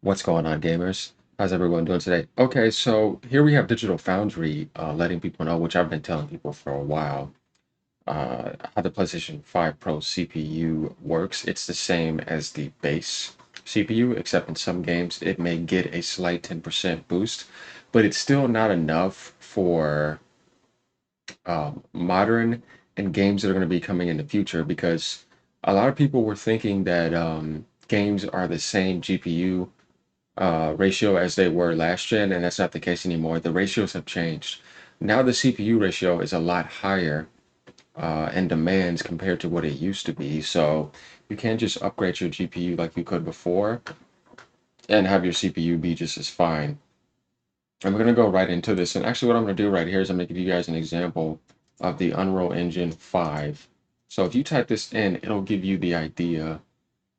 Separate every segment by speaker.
Speaker 1: What's going on, gamers? How's everyone doing today? Okay, so here we have Digital Foundry letting people know, which I've been telling people for a while, how the PlayStation 5 Pro CPU works. It's the same as the base CPU, except in some games it may get a slight 10% boost, but it's still not enough for modern and games that are going to be coming in the future because a lot of people were thinking that games are the same GPU ratio as they were last gen, and that's not the case anymore. The ratios have changed. Now the CPU ratio is a lot higher in demands compared to what it used to be. So you can't just upgrade your GPU like you could before and have your CPU be just as fine. And we're going to go right into this. And actually, what I'm going to do right here is I'm going to give you guys an example of the Unreal Engine 5. So if you type this in, it'll give you the idea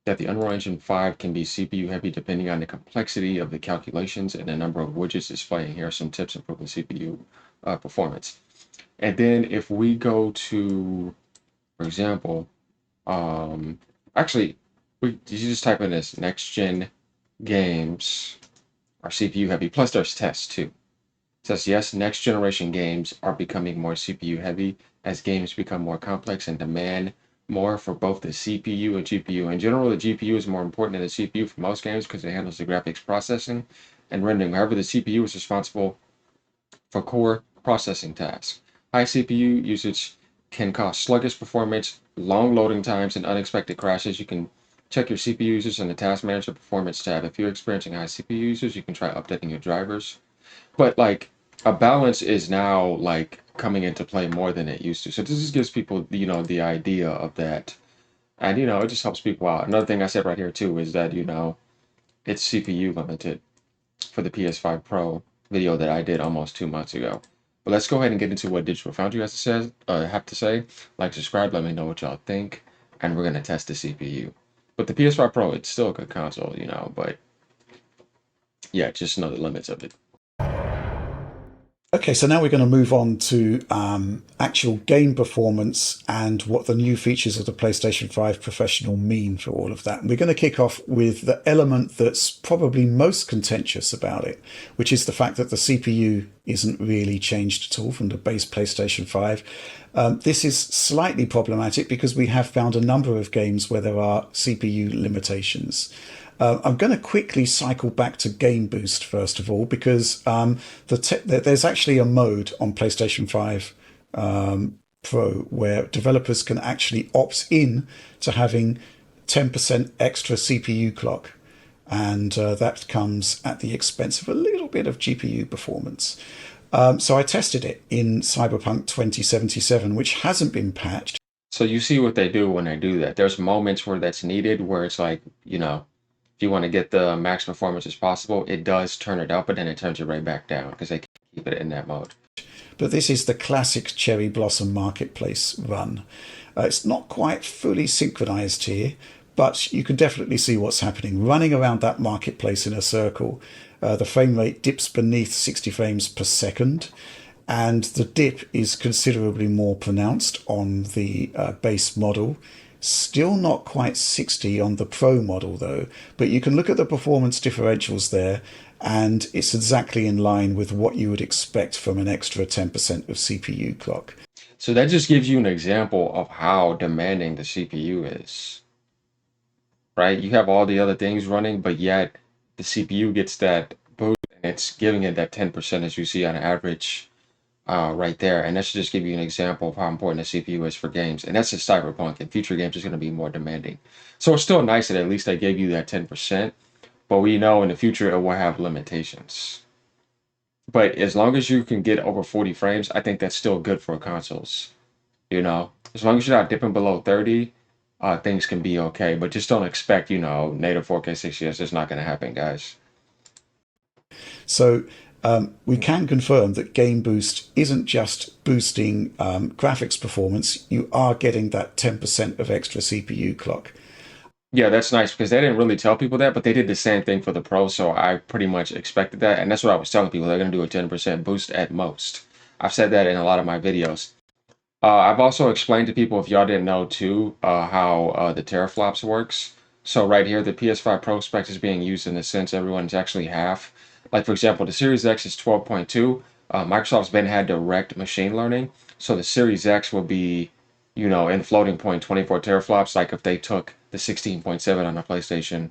Speaker 1: that the Unreal Engine 5 can be CPU heavy depending on the complexity of the calculations and the number of widgets displaying. Here are some tips improving CPU performance. And then if we go to, for example, um, actually, you just type in this next gen games are CPU heavy, plus there's tests too. It says, yes, next generation games are becoming more CPU heavy as games become more complex and demand more for both the CPU and GPU. In general, the GPU is more important than the CPU for most games because it handles the graphics processing and rendering. However, the CPU is responsible for core processing tasks. High CPU usage can cause sluggish performance, long loading times, and unexpected crashes. You can check your CPU usage in the Task Manager Performance tab. If you're experiencing high CPU usage, you can try updating your drivers. But like a balance is now like coming into play more than it used to. So this just gives people, the idea of that. And, it just helps people out. Another thing I said right here too is that, it's CPU limited for the PS5 Pro video that I did almost 2 months ago. But let's go ahead and get into what Digital Foundry have to say. Like, subscribe, let me know what y'all think, and we're gonna test the CPU. But the PS5 Pro, it's still a good console, but yeah, just know the limits of it.
Speaker 2: Okay, so now we're going to move on to actual game performance and what the new features of the PlayStation 5 Professional mean for all of that. And we're going to kick off with the element that's probably most contentious about it, which is the fact that the CPU isn't really changed at all from the base PlayStation 5. This is slightly problematic because we have found a number of games where there are CPU limitations. I'm going to quickly cycle back to Game Boost first of all, because there's actually a mode on PlayStation 5 Pro where developers can actually opt in to having 10% extra CPU clock. And that comes at the expense of a little bit of GPU performance. So I tested it in Cyberpunk 2077, which hasn't been patched.
Speaker 1: So you see what they do when they do that. There's moments where that's needed, where it's like, if you want to get the max performance as possible, it does turn it up, but then it turns it right back down because they keep it in that mode.
Speaker 2: But this is the classic Cherry Blossom Marketplace run. It's not quite fully synchronized here, but you can definitely see what's happening. Running around that marketplace in a circle, the frame rate dips beneath 60 frames per second, and the dip is considerably more pronounced on the base model. Still not quite 60 on the Pro model though, but you can look at the performance differentials there, and it's exactly in line with what you would expect from an extra 10% of CPU clock.
Speaker 1: So that just gives you an example of how demanding the CPU is, right? You have all the other things running, but yet the CPU gets that boost and it's giving it that 10% as you see on average right there. And that should just give you an example of how important the CPU is for games. And that's just Cyberpunk. And future games is going to be more demanding. So it's still nice that at least they gave you that 10%, but we know in the future it will have limitations. But as long as you can get over 40 frames, I think that's still good for consoles. As long as you're not dipping below 30, things can be okay. But just don't expect, native 4K 60. It's just not going to happen, guys.
Speaker 2: So we can confirm that Game Boost isn't just boosting graphics performance, you are getting that 10% of extra CPU clock.
Speaker 1: Yeah, that's nice because they didn't really tell people that, but they did the same thing for the Pro, so I pretty much expected that, and that's what I was telling people. They're going to do a 10% boost at most. I've said that in a lot of my videos. I've also explained to people, if y'all didn't know too, how the teraflops works. So right here, the PS5 Pro spec is being used in a sense everyone's actually half. Like for example, the Series X is 12.2. Microsoft's been had direct machine learning, so the Series X will be, in floating point 24 teraflops. Like if they took the 16.7 on a PlayStation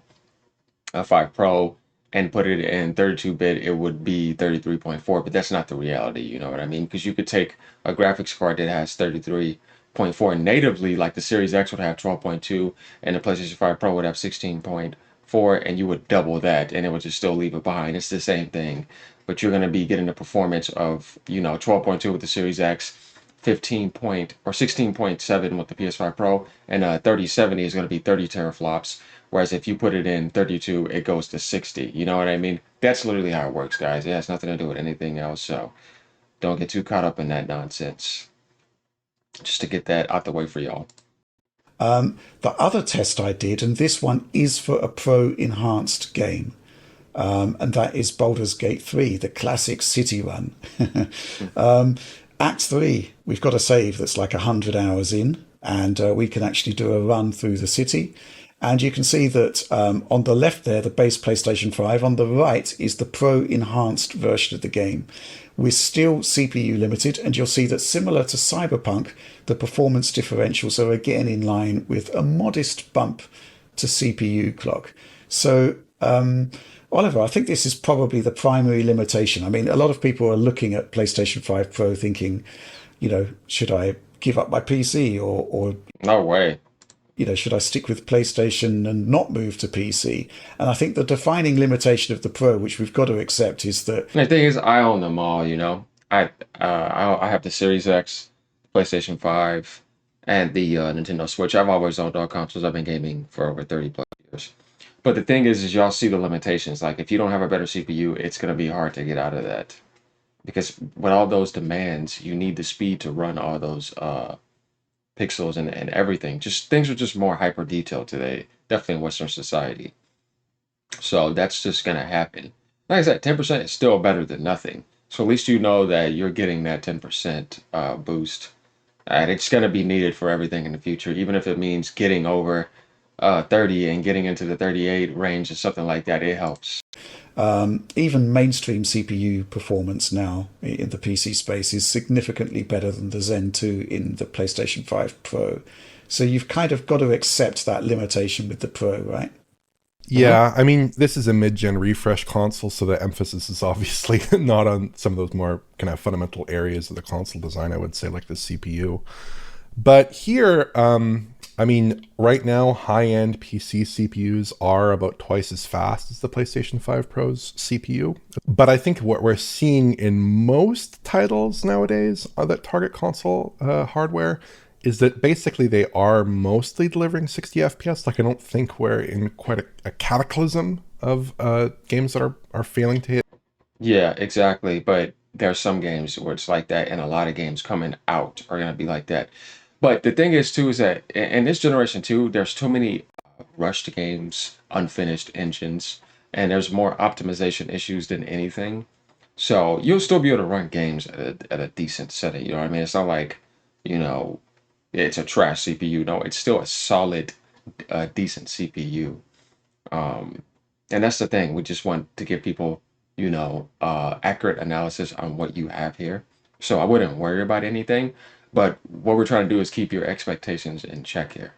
Speaker 1: 5 Pro and put it in 32-bit, it would be 33.4, but that's not the reality, you know what I mean? Because you could take a graphics card that has 33.4 natively, like the Series X would have 12.2, and the PlayStation 5 Pro would have 16.4, and you would double that, and it would just still leave it behind. It's the same thing, but you're going to be getting the performance of, 12.2 with the Series X, 15 point or 16.7 with the PS5 Pro, and 3070 is going to be 30 teraflops. Whereas if you put it in 32, it goes to 60. You know what I mean? That's literally how it works, guys. It has nothing to do with anything else. So don't get too caught up in that nonsense. Just to get that out the way for y'all.
Speaker 2: The other test I did, and this one is for a pro enhanced game, and that is Baldur's Gate 3, the classic city run. Act 3, we've got a save that's like 100 hours in, and we can actually do a run through the city. And you can see that on the left there, the base PlayStation 5. On the right is the Pro enhanced version of the game. We're still CPU limited, and you'll see that similar to Cyberpunk, the performance differentials are again in line with a modest bump to CPU clock. So, Oliver, I think this is probably the primary limitation. I mean, a lot of people are looking at PlayStation 5 Pro thinking, should I give up my PC or
Speaker 1: No way.
Speaker 2: should I stick with PlayStation and not move to PC? And I think the defining limitation of the Pro, which we've got to accept, is that
Speaker 1: And the thing is, I own them all. I have the Series X, PlayStation 5, and the Nintendo Switch. I've always owned all consoles. I've been gaming for over 30 plus years. But the thing is y'all see the limitations. Like if you don't have a better CPU, it's gonna be hard to get out of that. Because with all those demands, you need the speed to run all those pixels and everything. Just things are just more hyper detailed today, definitely in Western society. So that's just gonna happen. Like I said, 10% is still better than nothing. So at least you know that you're getting that 10% boost. And it's gonna be needed for everything in the future, even if it means getting over 30 and getting into the 38 range or something like that. It helps.
Speaker 2: even mainstream CPU performance now in the PC space is significantly better than the Zen 2 in the PlayStation 5 Pro. So you've kind of got to accept that limitation with the Pro, right?
Speaker 3: Yeah, I mean, this is a mid-gen refresh console, so the emphasis is obviously not on some of those more kind of fundamental areas of the console design, I would say, like the CPU. But here, I mean, right now, high-end PC CPUs are about twice as fast as the PlayStation 5 Pro's CPU. But I think what we're seeing in most titles nowadays that target console hardware is that basically they are mostly delivering 60 FPS. Like, I don't think we're in quite a cataclysm of games that are failing to hit.
Speaker 1: Yeah, exactly. But there's some games where it's like that, and a lot of games coming out are gonna be like that. But the thing is too is that in this generation too, there's too many rushed games, unfinished engines, and there's more optimization issues than anything. So you'll still be able to run games at a decent setting. You know what I mean? It's not like, you know, it's a trash CPU. No, it's still a solid, decent CPU. Um, and that's the thing. We just want to give people, accurate analysis on what you have here. So I wouldn't worry about anything. But what we're trying to do is keep your expectations in check here.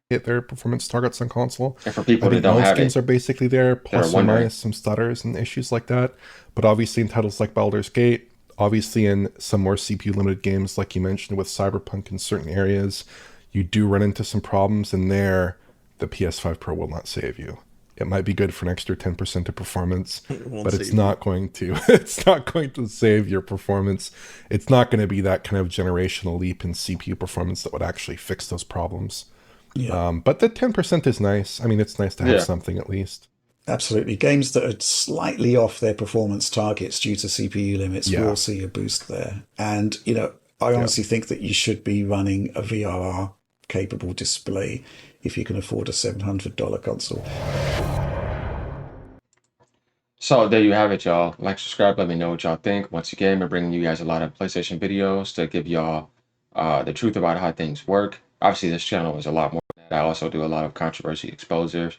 Speaker 3: Hit their performance targets on console.
Speaker 1: And for
Speaker 3: I
Speaker 1: people that
Speaker 3: think
Speaker 1: don't
Speaker 3: most
Speaker 1: have
Speaker 3: games
Speaker 1: it,
Speaker 3: are basically there,
Speaker 1: that are
Speaker 3: plus or
Speaker 1: wondering,
Speaker 3: minus some stutters and issues like that. But obviously in titles like Baldur's Gate, obviously in some more CPU limited games, like you mentioned with Cyberpunk in certain areas, you do run into some problems, and there the PS5 Pro will not save you. It might be good for an extra 10% of performance,
Speaker 4: It won't
Speaker 3: but it's
Speaker 4: save you.
Speaker 3: not going to it's not going to save your performance. It's not going to be that kind of generational leap in CPU performance that would actually fix those problems.
Speaker 2: Yeah,
Speaker 3: But the 10% is nice. I mean, it's nice to have
Speaker 1: yeah,
Speaker 3: something at least.
Speaker 2: absolutely. Games that are slightly off their performance targets due to CPU limits will
Speaker 3: Yeah.
Speaker 2: see a boost there. And, I
Speaker 3: Yeah.
Speaker 2: honestly think that you should be running a VRR capable display if you can afford a $700 console.
Speaker 1: So there you have it, y'all. Like, subscribe, let me know what y'all think. Once again, we're bringing you guys a lot of PlayStation videos to give y'all the truth about how things work. Obviously, this channel is a lot more than I also do a lot of controversy exposing.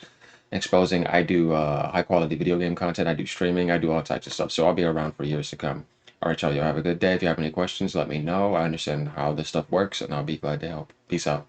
Speaker 1: I do high quality video game content. I do streaming. I do all types of stuff. So I'll be around for years to come. All right, y'all. Y'all have a good day. If you have any questions, let me know. I understand how this stuff works, and I'll be glad to help. Peace out.